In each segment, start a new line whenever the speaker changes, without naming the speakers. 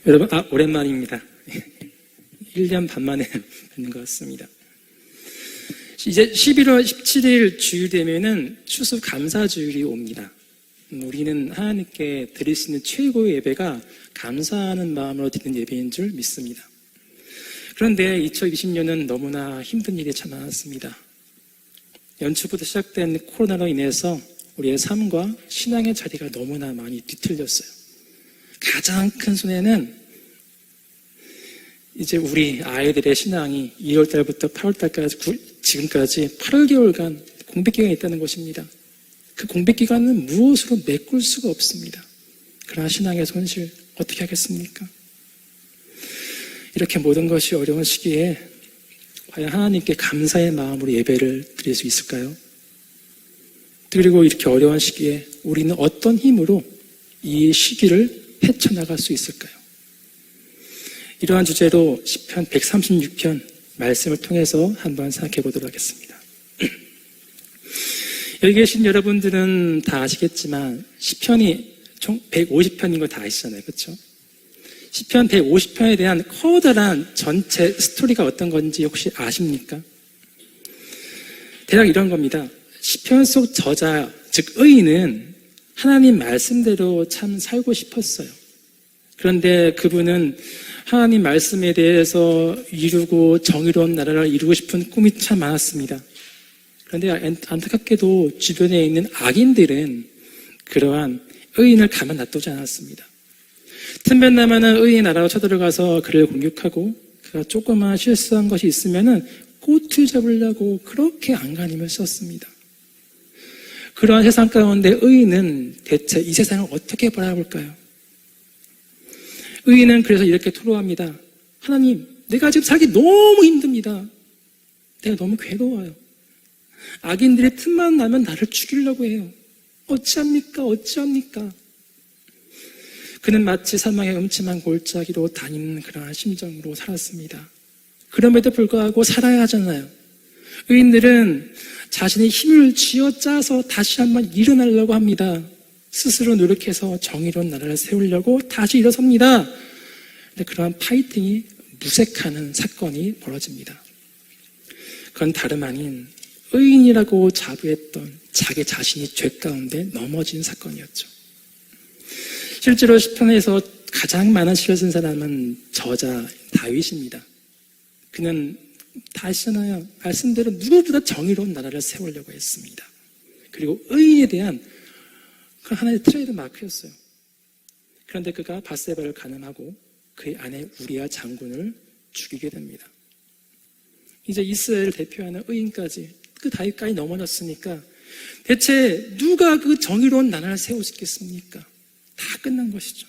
여러분, 오랜만입니다. 1년 반 만에 뵙는 것 같습니다. 이제 11월 17일 주일 되면은 추수감사주일이 옵니다. 우리는 하나님께 드릴 수 있는 최고의 예배가 감사하는 마음으로 드리는 예배인 줄 믿습니다. 그런데 2020년은 너무나 힘든 일이 참 많았습니다. 연초부터 시작된 코로나로 인해서 우리의 삶과 신앙의 자리가 너무나 많이 뒤틀렸어요. 가장 큰 손해는 이제 우리 아이들의 신앙이 2월달부터 8월달까지 지금까지 8개월간 공백기간이 있다는 것입니다. 그 공백기간은 무엇으로 메꿀 수가 없습니다. 그러나 신앙의 손실 어떻게 하겠습니까? 이렇게 모든 것이 어려운 시기에 과연 하나님께 감사의 마음으로 예배를 드릴 수 있을까요? 그리고 이렇게 어려운 시기에 우리는 어떤 힘으로 이 시기를 헤쳐나갈 수 있을까요? 이러한 주제로 시편 136편 말씀을 통해서 한번 생각해 보도록 하겠습니다. 여기 계신 여러분들은 다 아시겠지만 시편이 총 150편인 거 다 아시잖아요. 그렇죠? 시편 150편에 대한 커다란 전체 스토리가 어떤 건지 혹시 아십니까? 대략 이런 겁니다. 시편 속 저자, 즉 의인은 하나님 말씀대로 참 살고 싶었어요. 그런데 그분은 하나님 말씀에 대해서 이루고 정의로운 나라를 이루고 싶은 꿈이 참 많았습니다. 그런데 안타깝게도 주변에 있는 악인들은 그러한 의인을 가만 놔두지 않았습니다. 틈만 나면은 의인 나라로 쳐들어가서 그를 공격하고 그가 조그만 실수한 것이 있으면은 꼬투리 잡으려고 그렇게 안간힘을 썼습니다. 그러한 세상 가운데 의인은 대체 이 세상을 어떻게 바라볼까요? 의인은 그래서 이렇게 토로합니다. 하나님, 내가 지금 살기 너무 힘듭니다. 내가 너무 괴로워요. 악인들이 틈만 나면 나를 죽이려고 해요. 어찌합니까? 어찌합니까? 그는 마치 사망의 음침한 골짜기로 다니는 그러한 심정으로 살았습니다. 그럼에도 불구하고 살아야 하잖아요. 의인들은 자신의 힘을 쥐어짜서 다시 한번 일어나려고 합니다. 스스로 노력해서 정의로운 나라를 세우려고 다시 일어섭니다. 그런데 그러한 파이팅이 무색하는 사건이 벌어집니다. 그건 다름 아닌 의인이라고 자부했던 자기 자신이 죄 가운데 넘어진 사건이었죠. 실제로 시편에서 가장 많은 시를 쓴 사람은 저자 다윗입니다. 그는 다 아시잖아요. 말씀대로 누구보다 정의로운 나라를 세우려고 했습니다. 그리고 의인에 대한 그 하나의 트레이드 마크였어요. 그런데 그가 밧세바를 간음하고 그의 아내 우리아 장군을 죽이게 됩니다. 이제 이스라엘을 대표하는 의인까지 그 다윗까지 넘어졌으니까 대체 누가 그 정의로운 나라를 세울 수 있겠습니까? 다 끝난 것이죠.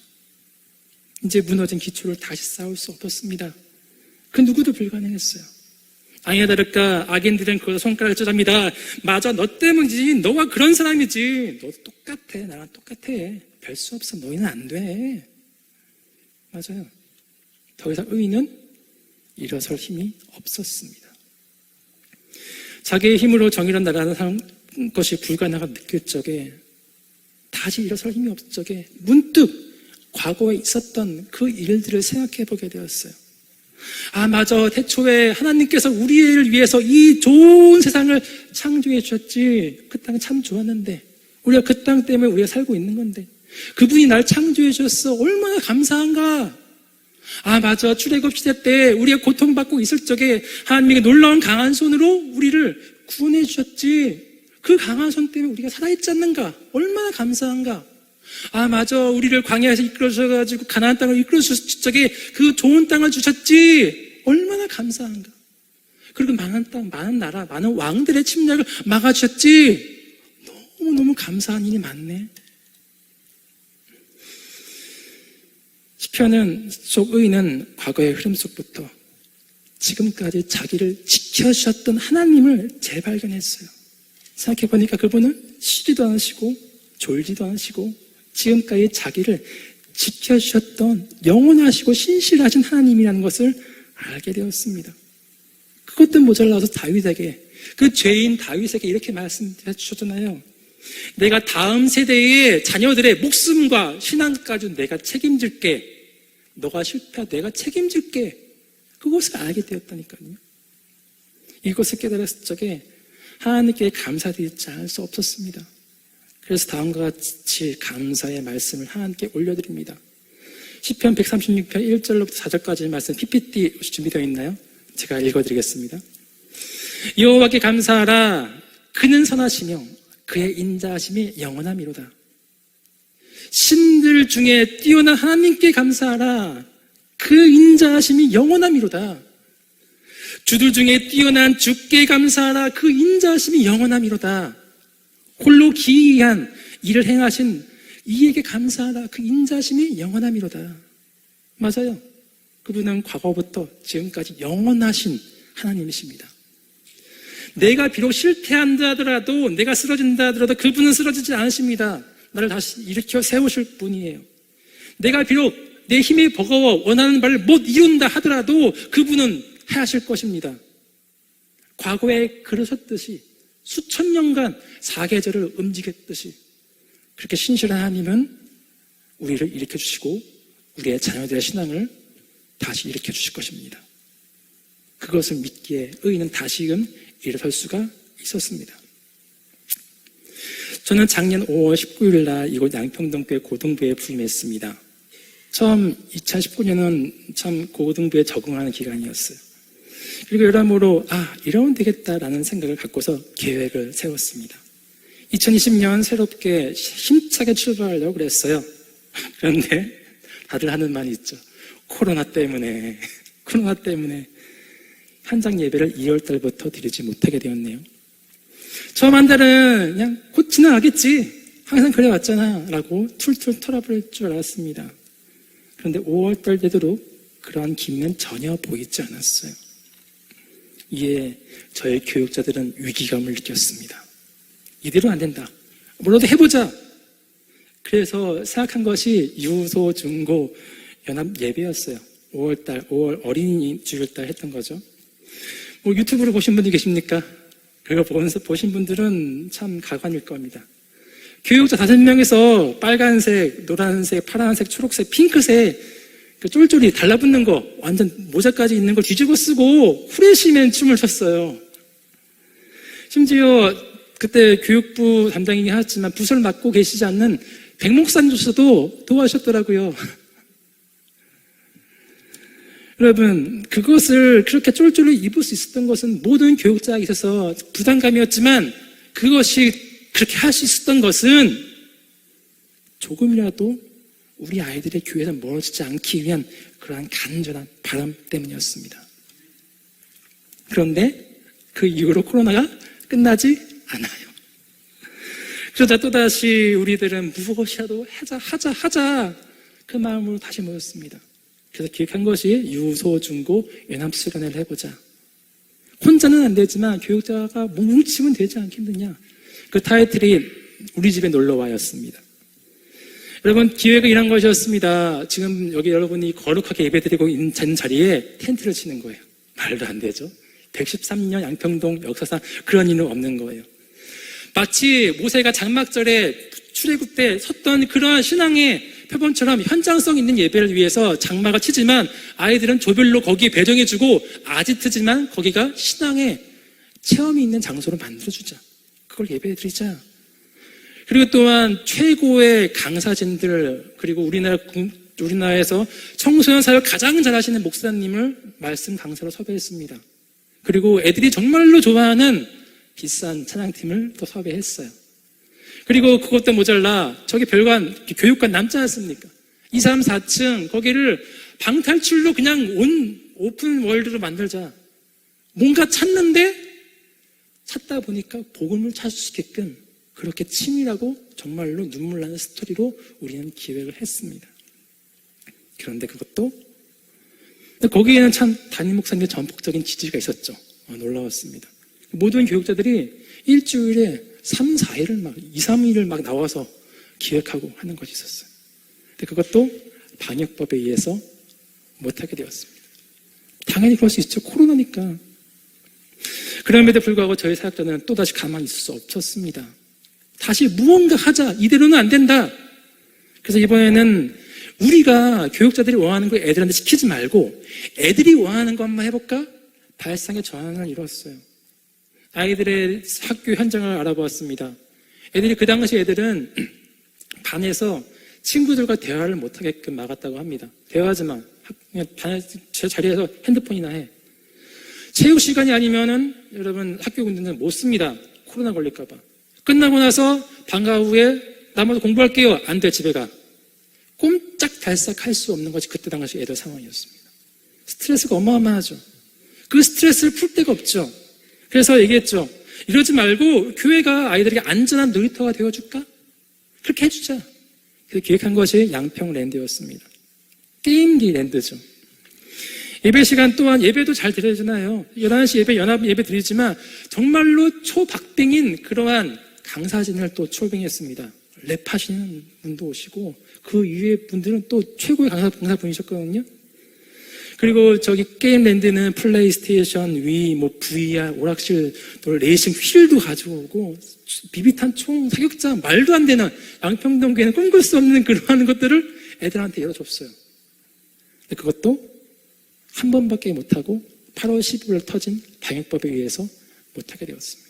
이제 무너진 기초를 다시 쌓을 수 없었습니다. 그 누구도 불가능했어요. 아니나 다를까 악인들은 그것을 손가락을 쪼잡니다. 맞아, 너 때문이지. 너가 그런 사람이지. 너도 똑같아. 나랑 똑같아. 별 수 없어. 너희는 안 돼. 맞아요. 더 이상 의인은 일어설 힘이 없었습니다. 자기의 힘으로 정의로운 나라를 사는 것이 불가능하다고 느낄 적에 다시 일어설 힘이 없을 적에 문득 과거에 있었던 그 일들을 생각해 보게 되었어요. 아, 맞아. 태초에 하나님께서 우리를 위해서 이 좋은 세상을 창조해 주셨지. 그 땅 참 좋았는데 우리가 그 땅 때문에 우리가 살고 있는 건데 그분이 날 창조해 주셨어. 얼마나 감사한가. 아, 맞아. 출애굽 시대 때 우리가 고통받고 있을 적에 하나님이 놀라운 강한 손으로 우리를 구원해 주셨지. 그 강한 손 때문에 우리가 살아있지 않는가. 얼마나 감사한가. 아, 맞아. 우리를 광야에서 이끌어주셔가지고 가나안 땅을 이끌어주셨을 적에 그 좋은 땅을 주셨지. 얼마나 감사한가. 그리고 많은 땅, 많은 나라, 많은 왕들의 침략을 막아주셨지. 너무너무 감사한 일이 많네. 시편은 속 의인은 과거의 흐름 속부터 지금까지 자기를 지켜주셨던 하나님을 재발견했어요. 생각해보니까 그분은 쉬지도 않으시고 졸지도 않으시고 지금까지 자기를 지켜주셨던 영원하시고 신실하신 하나님이라는 것을 알게 되었습니다. 그것도 모자라서 다윗에게, 그 죄인 다윗에게 이렇게 말씀해 주셨잖아요. 내가 다음 세대의 자녀들의 목숨과 신앙까지 내가 책임질게. 너가 실패하고 내가 책임질게. 그것을 알게 되었다니까요. 이것을 깨달았을 적에 하나님께 감사드리지 않을 수 없었습니다. 그래서 다음과 같이 감사의 말씀을 하나님께 올려드립니다. 시편 136편 1절로부터 4절까지 말씀 PPT 혹시 준비되어 있나요? 제가 읽어드리겠습니다. 여호와께 감사하라. 그는 선하시며 그의 인자하심이 영원함이로다. 신들 중에 뛰어난 하나님께 감사하라. 그 인자하심이 영원함이로다. 주들 중에 뛰어난 주께 감사하라. 그 인자하심이 영원함이로다. 홀로 기이한 일을 행하신 이에게 감사하라. 그 인자하심이 영원함이로다. 맞아요. 그분은 과거부터 지금까지 영원하신 하나님이십니다. 내가 비록 실패한다 하더라도, 내가 쓰러진다 하더라도 그분은 쓰러지지 않으십니다. 나를 다시 일으켜 세우실 분이에요. 내가 비록 내 힘이 버거워 원하는 바를 못 이룬다 하더라도 그분은 하실 것입니다. 과거에 그러셨듯이 수천 년간 사계절을 움직였듯이 그렇게 신실한 하나님은 우리를 일으켜주시고 우리의 자녀들의 신앙을 다시 일으켜주실 것입니다. 그것을 믿기에 의인은 다시금 일어설 수가 있었습니다. 저는 작년 5월 19일 날 이곳 양평동교회 고등부에 부임했습니다. 처음 2019년은 참 고등부에 적응하는 기간이었어요. 그리고 여러모로 이러면 되겠다라는 생각을 갖고서 계획을 세웠습니다. 2020년 새롭게 힘차게 출발하려고 그랬어요. 그런데 다들 하는 말이 있죠. 코로나 때문에 현장 예배를 2월 달부터 드리지 못하게 되었네요. 처음 한 달은 그냥 곧 지나가겠지. 항상 그래왔잖아. 라고 툴툴 털어버릴 줄 알았습니다. 그런데 5월 달 되도록 그러한 기미는 전혀 보이지 않았어요. 이에 저희 교육자들은 위기감을 느꼈습니다. 이대로 안 된다. 뭐라도 해보자. 그래서 생각한 것이 유소, 중고, 연합 예배였어요. 5월 어린이 주일달 했던 거죠. 뭐 유튜브로 보신 분들 계십니까? 그거 보신 분들은 참 가관일 겁니다. 교육자 5명에서 빨간색, 노란색, 파란색, 초록색, 핑크색 그 쫄쫄이 달라붙는 거 완전 모자까지 있는 걸 뒤집어 쓰고 후레쉬맨 춤을 췄어요. 심지어 그때 교육부 담당이긴 하지만 부서를 맡고 계시지 않는 백 목사님조차도 도와주셨더라고요. 여러분, 그것을 그렇게 쫄쫄이 입을 수 있었던 것은 모든 교육자에게 있어서 부담감이었지만 그것이 그렇게 할 수 있었던 것은 조금이라도 우리 아이들의 교회에서 멀어지지 않기 위한 그러한 간절한 바람 때문이었습니다. 그런데 그 이후로 코로나가 끝나지 않아요. 그러자 또다시 우리들은 무엇이라도 하자 그 마음으로 다시 모였습니다. 그래서 기획한 것이 유소, 중고, 연합수련회를 해보자. 혼자는 안 되지만 교육자가 뭉치면 되지 않겠느냐. 그 타이틀이 우리 집에 놀러와였습니다. 여러분, 기획은 이런 것이었습니다. 지금 여기 여러분이 거룩하게 예배드리고 있는 자리에 텐트를 치는 거예요. 말도 안 되죠. 113년 양평동 역사상 그런 일은 없는 거예요. 마치 모세가 장막절에 출애굽 때 섰던 그러한 신앙의 표본처럼 현장성 있는 예배를 위해서 장막을 치지만 아이들은 조별로 거기에 배정해주고 아지트지만 거기가 신앙의 체험이 있는 장소로 만들어주자. 그걸 예배드리자. 그리고 또한 최고의 강사진들, 그리고 우리나라에서 청소년 사역 가장 잘하시는 목사님을 말씀 강사로 섭외했습니다. 그리고 애들이 정말로 좋아하는 비싼 찬양팀을 또 섭외했어요. 그리고 그것도 모자라 저기 별관 교육관 남지 않습니까? 2, 3, 4층 거기를 방탈출로 그냥 오픈 월드로 만들자. 뭔가 찾다 보니까 복음을 찾을 수 있게끔 그렇게 치밀하고 정말로 눈물 나는 스토리로 우리는 기획을 했습니다. 그런데 그것도 거기에는 참 담임 목사님의 전폭적인 지지가 있었죠. 놀라웠습니다. 모든 교육자들이 일주일에 3, 4일을 2, 3일을 나와서 기획하고 하는 것이 있었어요. 근데 그것도 방역법에 의해서 못하게 되었습니다. 당연히 그럴 수 있죠. 코로나니까. 그럼에도 불구하고 저희 사역자는 또다시 가만히 있을 수 없었습니다. 다시 무언가 하자. 이대로는 안 된다. 그래서 이번에는 우리가 교육자들이 원하는 걸 애들한테 시키지 말고 애들이 원하는 것만 해볼까? 발상의 전환을 이뤘어요. 아이들의 학교 현장을 알아보았습니다. 애들이 그 당시 애들은 반에서 친구들과 대화를 못하게끔 막았다고 합니다. 대화하지 마. 그냥 제 자리에서 핸드폰이나 해. 체육 시간이 아니면은 여러분 학교 군대는 못 씁니다. 코로나 걸릴까봐. 끝나고 나서 방과 후에 남아서 공부할게요. 안 돼, 집에 가. 꼼짝달싹 할 수 없는 것이 그때 당시 애들 상황이었습니다. 스트레스가 어마어마하죠. 그 스트레스를 풀 데가 없죠. 그래서 얘기했죠. 이러지 말고 교회가 아이들에게 안전한 놀이터가 되어줄까? 그렇게 해주자. 그래서 기획한 것이 양평랜드였습니다. 게임기 랜드죠. 예배 시간 또한 예배도 잘 드려지나요? 11시 예배, 연합 예배 드리지만 정말로 초박빙인 그러한 강사진을 또 초빙했습니다. 랩하시는 분도 오시고 그 이외의 분들은 또 최고의 강사분이셨거든요. 그리고 저기 게임랜드는 플레이스테이션, 위, VR, 오락실, 또 레이싱 휠도 가져오고 비비탄 총, 사격장, 말도 안 되는 양평동교회는 꿈꿀 수 없는 그러한 것들을 애들한테 열어줬어요. 근데 그것도 한 번밖에 못하고 8월 15일 터진 방역법에 의해서 못하게 되었습니다.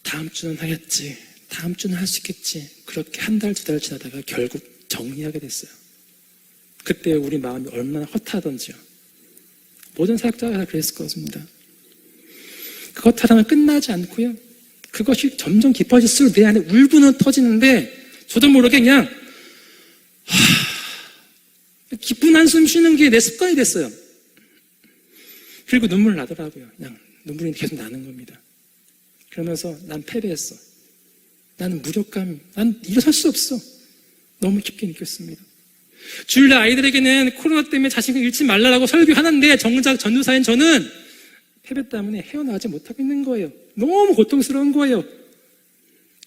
다음 주는 하겠지. 다음 주는 할 수 있겠지. 그렇게 한 달, 두 달 지나다가 결국 정리하게 됐어요. 그때 우리 마음이 얼마나 허탈하던지요. 모든 사역자가 다 그랬을 것입니다. 그 허탈함은 끝나지 않고요. 그것이 점점 깊어질수록 내 안에 울분은 터지는데 저도 모르게 그냥 기쁜 한숨 쉬는 게 내 습관이 됐어요. 그리고 눈물 나더라고요. 그냥 눈물이 계속 나는 겁니다. 그러면서 난 패배했어. 나는 무력감, 난 일어설 수 없어. 너무 깊게 느꼈습니다. 주일날 아이들에게는 코로나 때문에 자신을 잃지 말라고 설교하는데 정작 전도사인 저는 패배 때문에 헤어나가지 못하고 있는 거예요. 너무 고통스러운 거예요.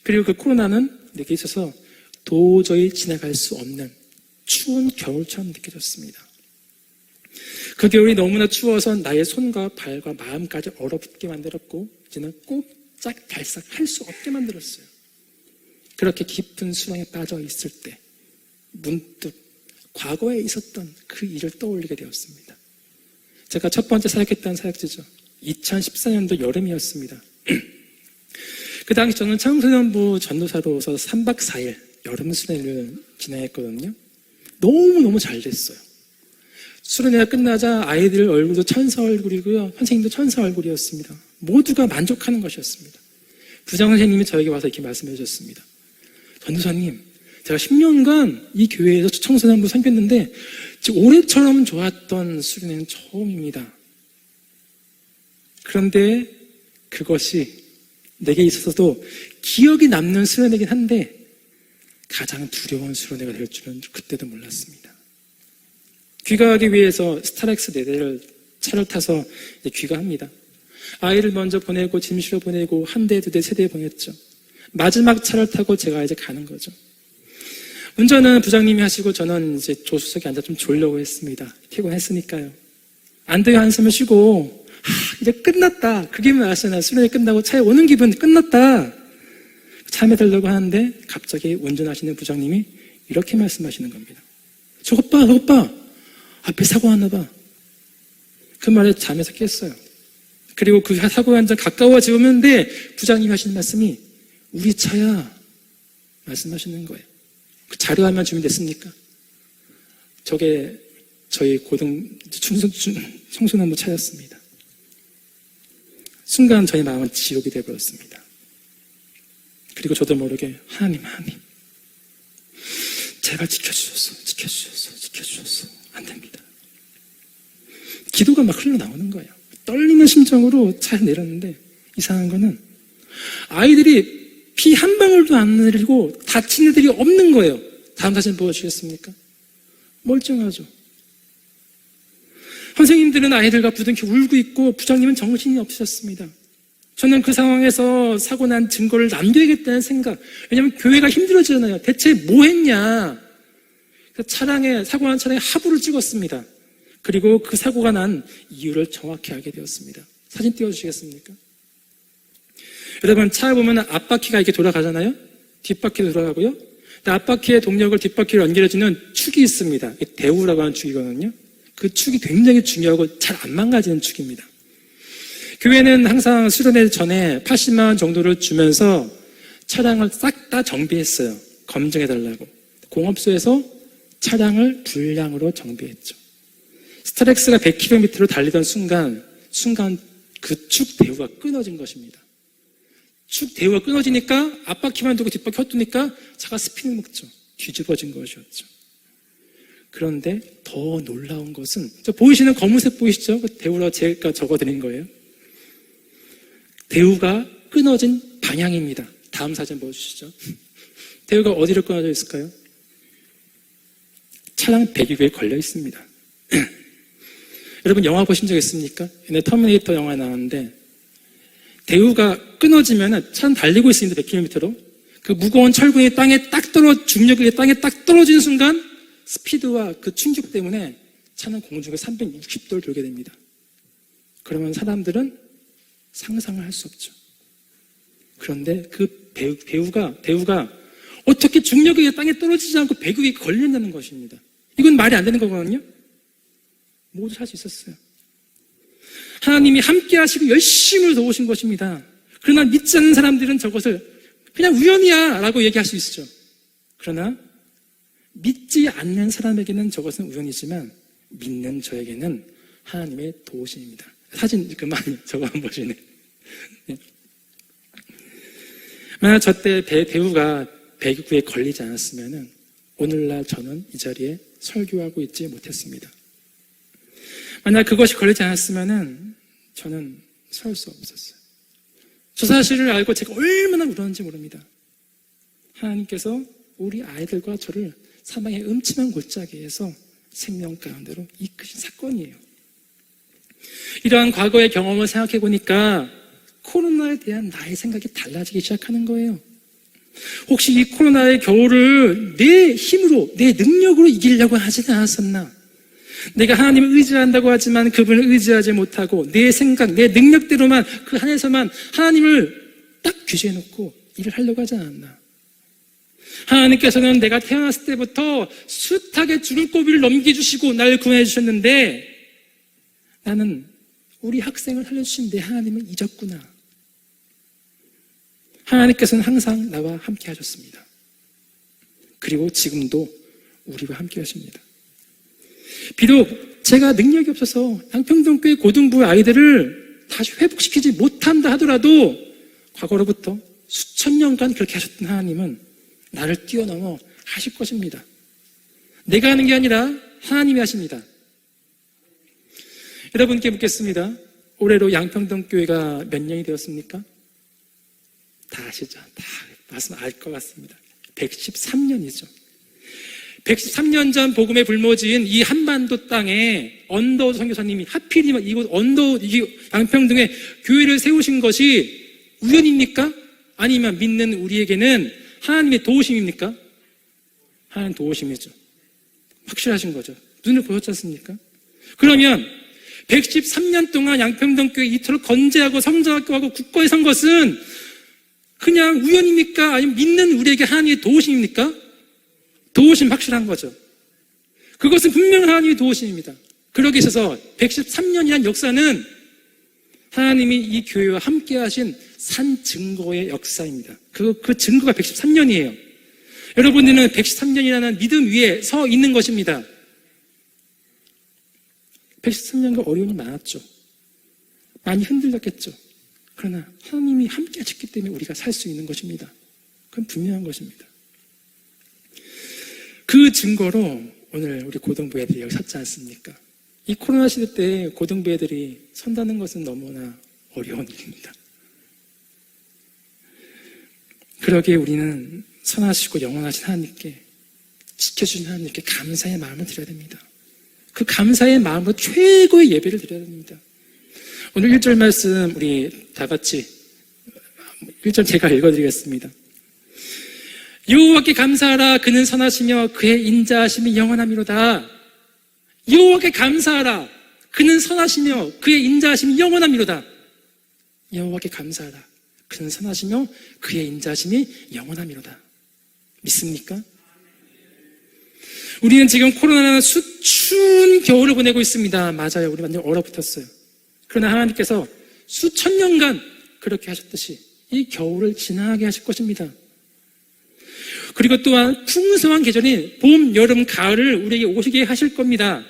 그리고 그 코로나는 내게 있어서 도저히 지나갈 수 없는 추운 겨울처럼 느껴졌습니다. 그 겨울이 너무나 추워서 나의 손과 발과 마음까지 얼어붙게 만들었고 이제는 꼼짝달싹 할 수 없게 만들었어요. 그렇게 깊은 수렁에 빠져 있을 때 문득 과거에 있었던 그 일을 떠올리게 되었습니다. 제가 첫 번째 사역했던 사역지죠. 2014년도 여름이었습니다. 그 당시 저는 청소년부 전도사로서 3박 4일 여름 수련회를 진행했거든요. 너무너무 잘 됐어요. 수련회가 끝나자 아이들 얼굴도 천사 얼굴이고요. 선생님도 천사 얼굴이었습니다. 모두가 만족하는 것이었습니다. 부장 선생님이 저에게 와서 이렇게 말씀해 주셨습니다. 전도사님, 제가 10년간 이 교회에서 청소년부 섬겼는데 지금 올해처럼 좋았던 수련회는 처음입니다. 그런데 그것이 내게 있어서도 기억이 남는 수련회이긴 한데 가장 두려운 수련회가 될 줄은 그때도 몰랐습니다. 귀가하기 위해서 스타렉스 4대를 차를 타서 귀가합니다. 아이를 먼저 보내고 짐 실어 보내고 1대, 2대, 3대 보냈죠. 마지막 차를 타고 제가 이제 가는 거죠. 운전은 부장님이 하시고 저는 이제 조수석에 앉아 좀 졸려고 했습니다. 피곤했으니까요. 안 돼요 한숨을 쉬고 이제 끝났다. 그 기분 아시잖아요. 수련회 끝나고 차에 오는 기분 끝났다. 참에 들려고 하는데 갑자기 운전하시는 부장님이 이렇게 말씀하시는 겁니다. 저것 봐. 앞에 사고 났나 봐. 그 말에 잠에서 깼어요. 그리고 그 사고 현장 가까워지는데 부장님이 하시는 말씀이 우리 차야 말씀하시는 거예요. 그 자료화면 준비됐습니까? 저게 저희 청소년부 차였습니다. 순간 저희 마음은 지옥이 되어버렸습니다. 그리고 저도 모르게 하나님 제발 지켜주셨어. 안 됩니다. 기도가 막 흘러나오는 거예요. 떨리는 심정으로 차에 내렸는데 이상한 거는 아이들이 피 한 방울도 안 내리고 다친 애들이 없는 거예요. 다음 사진 보여주시겠습니까? 멀쩡하죠. 선생님들은 아이들과 부둥켜 울고 있고 부장님은 정신이 없으셨습니다. 저는 그 상황에서 사고 난 증거를 남겨야겠다는 생각. 왜냐하면 교회가 힘들어지잖아요. 대체 뭐 했냐. 사고 난 차량에 하부를 찍었습니다. 그리고 그 사고가 난 이유를 정확히 알게 되었습니다. 사진 띄워주시겠습니까? 여러분, 차에 보면 앞바퀴가 이렇게 돌아가잖아요? 뒷바퀴도 돌아가고요. 앞바퀴의 동력을 뒷바퀴로 연결해주는 축이 있습니다. 대우라고 하는 축이거든요. 그 축이 굉장히 중요하고 잘 안 망가지는 축입니다. 교회는 항상 수련회 전에 80만 원 정도를 주면서 차량을 싹 다 정비했어요. 검증해달라고. 공업소에서 차량을 불량으로 정비했죠. 스타렉스가 100km로 달리던 순간 그 축 대우가 끊어진 것입니다. 축 대우가 끊어지니까 앞바퀴만 두고 뒷바퀴 헛두니까 차가 스피드 먹죠. 뒤집어진 것이었죠. 그런데 더 놀라운 것은, 저 보이시는 검은색 보이시죠? 대우라고 제가 적어드린 거예요. 대우가 끊어진 방향입니다. 다음 사진 보여주시죠. 대우가 어디로 끊어져 있을까요? 차량 배기구에 걸려 있습니다. 여러분, 영화 보신 적 있습니까? 옛날에 터미네이터 영화 나왔는데 대우가 끊어지면 차는 달리고 있습니다. 100km로. 그 무거운 철근이 중력이 땅에 딱 떨어지는 순간 스피드와 그 충격 때문에 차는 공중에 360도를 돌게 됩니다. 그러면 사람들은 상상을 할 수 없죠. 그런데 그 배우가 어떻게 중력이 땅에 떨어지지 않고 배구에 걸린다는 것입니다. 이건 말이 안 되는 거거든요. 모두 살 수 있었어요. 하나님이 함께 하시고 열심을 도우신 것입니다. 그러나 믿지 않는 사람들은 저것을 그냥 우연이야 라고 얘기할 수 있죠. 그러나 믿지 않는 사람에게는 저것은 우연이지만 믿는 저에게는 하나님의 도우심입니다. 사진 그만 저거 한번 보시네. 만약 저때 배우가 배구에 걸리지 않았으면 오늘날 저는 이 자리에 설교하고 있지 못했습니다. 만약 그것이 걸리지 않았으면 저는 설 수 없었어요. 저 사실을 알고 제가 얼마나 울었는지 모릅니다. 하나님께서 우리 아이들과 저를 사망의 음침한 골짜기에서 생명 가운데로 이끄신 사건이에요. 이러한 과거의 경험을 생각해 보니까 코로나에 대한 나의 생각이 달라지기 시작하는 거예요. 혹시 이 코로나의 겨울을 내 힘으로, 내 능력으로 이기려고 하지는 않았었나? 내가 하나님을 의지한다고 하지만 그분을 의지하지 못하고 내 생각, 내 능력대로만 그 안에서만 하나님을 딱 규제해놓고 일을 하려고 하지 않았나? 하나님께서는 내가 태어났을 때부터 숱하게 죽을 고비를 넘겨주시고 나를 구원해 주셨는데 나는 우리 학생을 살려주신 내 하나님을 잊었구나. 하나님께서는 항상 나와 함께 하셨습니다. 그리고 지금도 우리와 함께 하십니다. 비록 제가 능력이 없어서 양평동교회 고등부 아이들을 다시 회복시키지 못한다 하더라도 과거로부터 수천 년간 그렇게 하셨던 하나님은 나를 뛰어넘어 하실 것입니다. 내가 하는 게 아니라 하나님이 하십니다. 여러분께 묻겠습니다. 올해로 양평동교회가 몇 년이 되었습니까? 다 아시죠? 다 말씀 알 것 같습니다. 113년이죠. 113년 전 복음에 불모지은 이 한반도 땅에 언더우드 선교사님이 하필이면 이곳 양평동에 교회를 세우신 것이 우연입니까? 아니면 믿는 우리에게는 하나님의 도우심입니까? 하나님 도우심이죠. 확실하신 거죠. 눈을 보셨지 않습니까? 그러면 113년 동안 양평동교회 이토록 건재하고 성장하고 굳건히 선 것은 그냥 우연입니까? 아니면 믿는 우리에게 하나님의 도우심입니까? 도우심 확실한 거죠. 그것은 분명 하나님의 도우심입니다. 그러기 있어서 113년이란 역사는 하나님이 이 교회와 함께 하신 산 증거의 역사입니다. 그 증거가 113년이에요. 여러분들은 113년이라는 믿음 위에 서 있는 것입니다. 113년과 어려움이 많았죠. 많이 흔들렸겠죠. 그러나 하나님이 함께 하셨기 때문에 우리가 살 수 있는 것입니다. 그건 분명한 것입니다. 그 증거로 오늘 우리 고등부 애들이 여기 섰지 않습니까? 이 코로나 시대 때 고등부 애들이 선다는 것은 너무나 어려운 일입니다. 그러기에 우리는 선하시고 영원하신 하나님께, 지켜주신 하나님께 감사의 마음을 드려야 됩니다. 그 감사의 마음으로 최고의 예배를 드려야 됩니다. 오늘 1절 말씀 우리 다 같이 1절 제가 읽어드리겠습니다. 여호와께 감사하라. 그는 선하시며 그의 인자하심이 영원함이로다. 여호와께 감사하라. 그는 선하시며 그의 인자하심이 영원함이로다. 여호와께 감사하라. 그는 선하시며 그의 인자하심이 영원함이로다. 믿습니까? 우리는 지금 코로나라는 추운 겨울을 보내고 있습니다. 맞아요. 우리 완전 얼어붙었어요. 그러나 하나님께서 수천 년간 그렇게 하셨듯이 이 겨울을 지나게 하실 것입니다. 그리고 또한 풍성한 계절인 봄, 여름, 가을을 우리에게 오시게 하실 겁니다.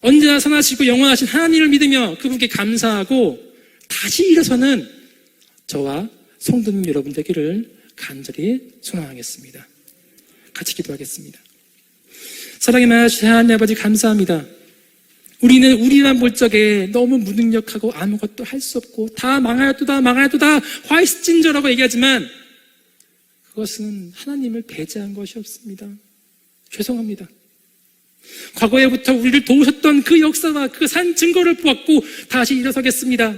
언제나 선하시고 영원하신 하나님을 믿으며 그분께 감사하고 다시 일어서는 저와 성도님 여러분 되기를 간절히 소망하겠습니다. 같이 기도하겠습니다. 사랑의 많으신 하나님 아버지 감사합니다. 우리는 우리만 볼 적에 너무 무능력하고 아무것도 할 수 없고 다 망하였도다 망하였도다 화이스진저라고 얘기하지만 그것은 하나님을 배제한 것이 없습니다. 죄송합니다. 과거에부터 우리를 도우셨던 그 역사와 그 산 증거를 보았고 다시 일어서겠습니다.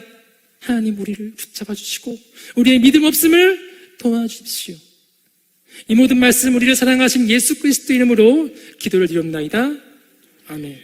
하나님 우리를 붙잡아 주시고 우리의 믿음 없음을 도와주십시오. 이 모든 말씀 우리를 사랑하신 예수 그리스도 이름으로 기도를 드렸나이다. 아멘.